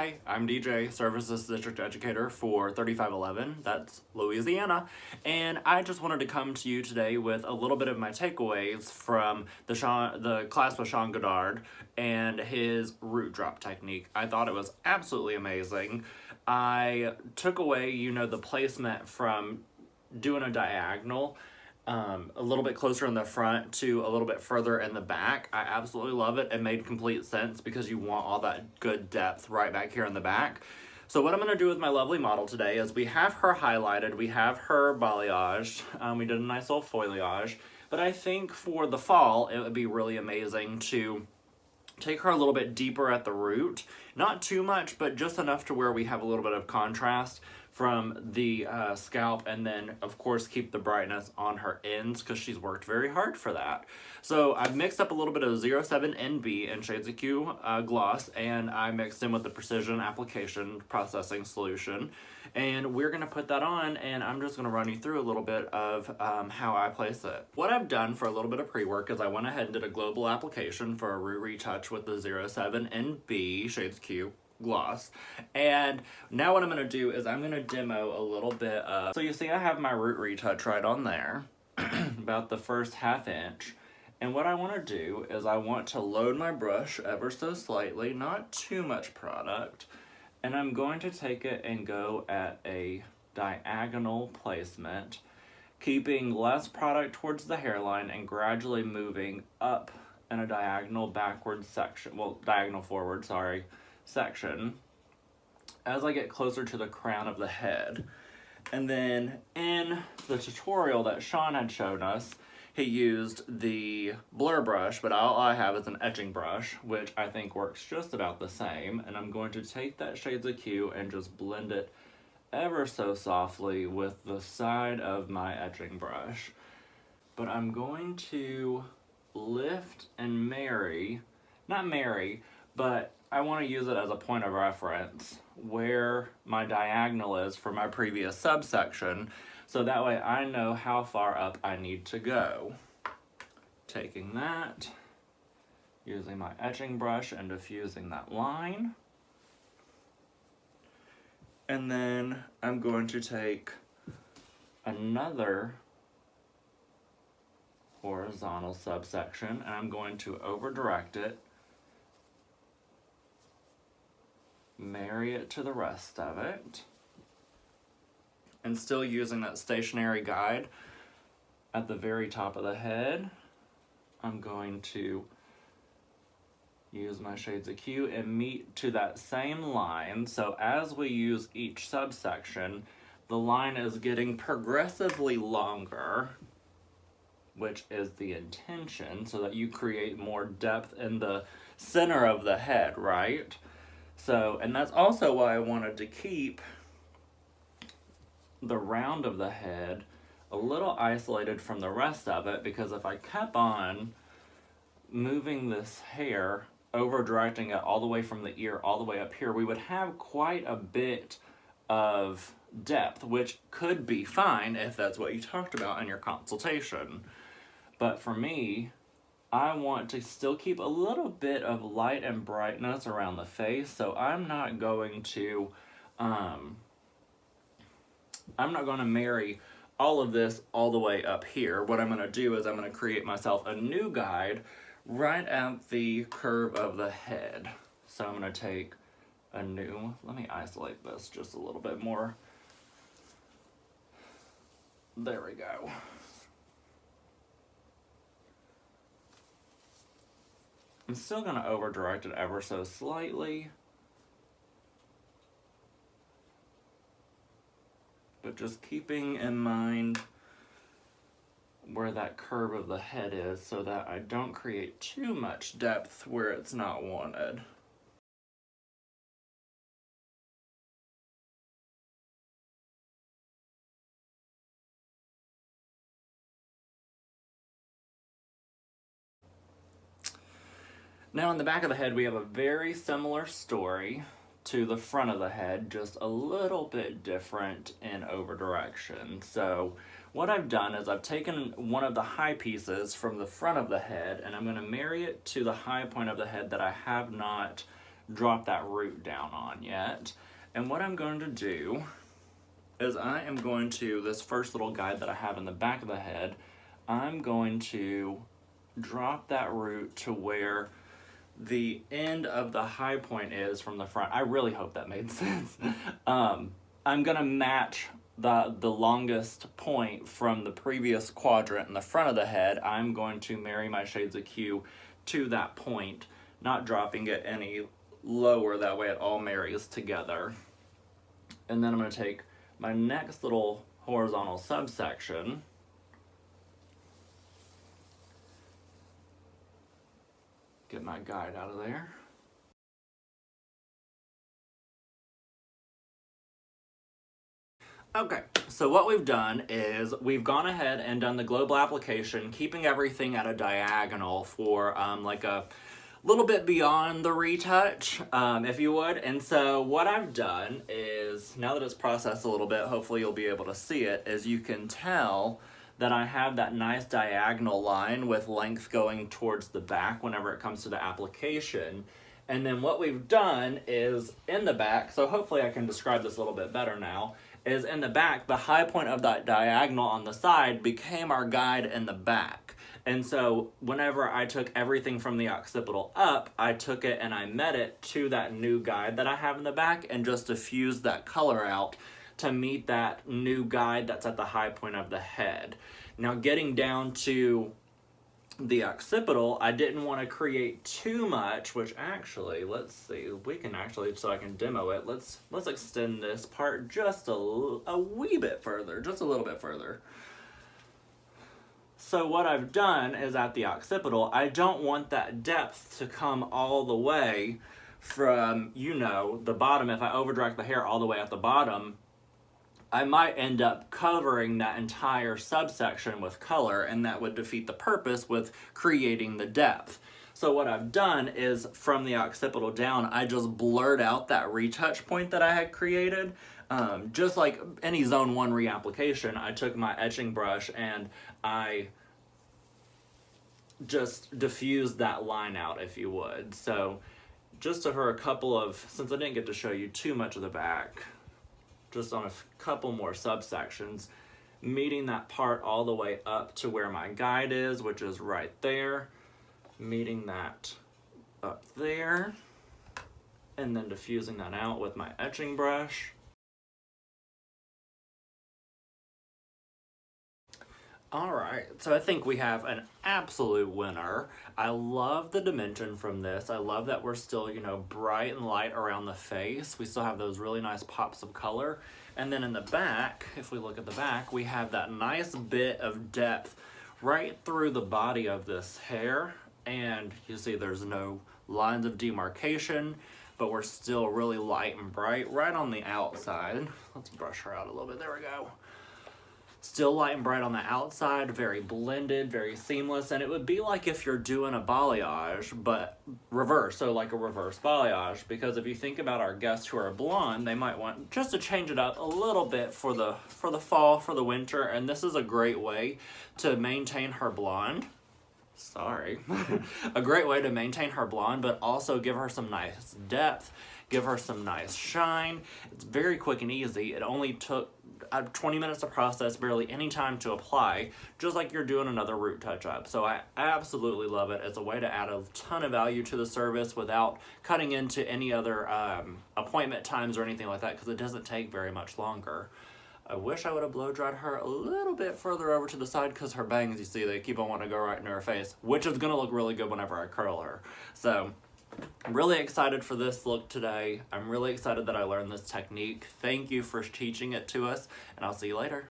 Hi, I'm DJ, Services District Educator for 3511, that's Louisiana, and I just wanted to come to you today with a little bit of my takeaways from the class with Sean Goddard and his root drop technique. I thought it was absolutely amazing. I took away, the placement from doing a diagonal a little bit closer in the front to a little bit further in the back. I absolutely love it. It made complete sense because you want all that good depth right back here in the back. So what I'm going to do with my lovely model today is we have her highlighted, we have her balayaged, we did a nice little foliage, but I think for the fall it would be really amazing to take her a little bit deeper at the root. Not too much, but just enough to where we have a little bit of contrast from the scalp, and then of course keep the brightness on her ends because she's worked very hard for that. So I've mixed up a little bit of 07 NB in Shades of Q gloss, and I mixed in with the Precision Application Processing Solution, and we're gonna put that on, and I'm just gonna run you through a little bit of how I place it. What I've done for a little bit of pre-work is I went ahead and did a global application for a root retouch with the 07 NB Shades of Q gloss, and now what I'm going to do is I'm going to demo a little bit of, so you see I have my root retouch right on there about the first ½ inch, and what I want to do is I want to load my brush ever so slightly, not too much product, and I'm going to take it and go at a diagonal placement, keeping less product towards the hairline and gradually moving up in a diagonal backward section, well, diagonal forward, sorry, section as I get closer to the crown of the head. And then in the tutorial that Sean had shown us, he used the blur brush, but all I have is an etching brush, which I think works just about the same, and I'm going to take that Shades of Q and just blend it ever so softly with the side of my etching brush. But I'm going to lift and but I want to use it as a point of reference where my diagonal is for my previous subsection, so that way I know how far up I need to go. Taking that, using my etching brush and diffusing that line. And then I'm going to take another horizontal subsection and I'm going to over direct it, marry it to the rest of it, and still using that stationary guide at the very top of the head, I'm going to use my Shades of Q and meet to that same line. So as we use each subsection, the line is getting progressively longer, which is the intention, so that you create more depth in the center of the head, right? So, and that's also why I wanted to keep the round of the head a little isolated from the rest of it, because if I kept on moving this hair, over directing it all the way from the ear all the way up here, we would have quite a bit of depth, which could be fine if that's what you talked about in your consultation. But for me, I want to still keep a little bit of light and brightness around the face, so I'm not going to marry all of this all the way up here. What I'm going to do is I'm going to create myself a new guide right at the curve of the head. So I'm going to take a new, let me isolate this just a little bit more. There we go. I'm still going to over direct it ever so slightly, but just keeping in mind where that curve of the head is so that I don't create too much depth where it's not wanted. Now in the back of the head we have a very similar story to the front of the head, just a little bit different in over direction. So what I've done is I've taken one of the high pieces from the front of the head and I'm going to marry it to the high point of the head that I have not drop that root down on yet. And what I'm going to do is I am going to, this first little guide that I have in the back of the head, I'm going to drop that root to where the end of the high point is from the front. I really hope that made sense. I'm gonna match the longest point from the previous quadrant in the front of the head. I'm going to marry my shades of Q to that point, not dropping it any lower, that way it all marries together. And then I'm gonna take my next little horizontal subsection, get my guide out of there. Okay, so what we've done is we've gone ahead and done the global application, keeping everything at a diagonal for like a little bit beyond the retouch, if you would. And so what I've done is, now that it's processed a little bit, hopefully you'll be able to see it, is you can tell that I have that nice diagonal line with length going towards the back whenever it comes to the application. And then what we've done is in the back, so hopefully I can describe this a little bit better now, is in the back, the high point of that diagonal on the side became our guide in the back. And so whenever I took everything from the occipital up, I took it and I met it to that new guide that I have in the back and just diffused that color out to meet that new guide that's at the high point of the head. Now getting down to the occipital, I didn't want to create too much, which actually, let's see, we can actually, so I can demo it, let's extend this part just a wee bit further, just a little bit further. So what I've done is at the occipital, I don't want that depth to come all the way from, you know, the bottom. If I overdrag the hair all the way at the bottom, I might end up covering that entire subsection with color, and that would defeat the purpose with creating the depth. So what I've done is from the occipital down, I just blurred out that retouch point that I had created. Just like any zone 1 reapplication, I took my etching brush and I just diffused that line out, if you would. So just for a couple of, since I didn't get to show you too much of the back, just on a couple more subsections, meeting that part all the way up to where my guide is, which is right there, meeting that up there, and then diffusing that out with my etching brush. Alright, so I think we have an absolute winner. I love the dimension from this. I love that we're still, you know, bright and light around the face. We still have those really nice pops of color. And then in the back, if we look at the back, we have that nice bit of depth right through the body of this hair. And you see there's no lines of demarcation, but we're still really light and bright right on the outside. Let's brush her out a little bit. There we go. Still light and bright on the outside, very blended, very seamless, and it would be like if you're doing a balayage, but reverse, so like a reverse balayage, because if you think about our guests who are blonde, they might want just to change it up a little bit for the fall, for the winter, and this is a great way to maintain her blonde. Sorry. A great way to maintain her blonde, but also give her some nice depth, give her some nice shine. It's very quick and easy. It only took 20 minutes to process, barely any time to apply, just like you're doing another root touch-up. So I absolutely love it. It's a way to add a ton of value to the service without cutting into any other appointment times or anything like that, because it doesn't take very much longer. I wish I would have blow-dried her a little bit further over to the side, because her bangs, you see, they keep on wanting to go right into her face, which is going to look really good whenever I curl her. So I'm really excited for this look today. I'm really excited that I learned this technique. Thank you for teaching it to us, and I'll see you later.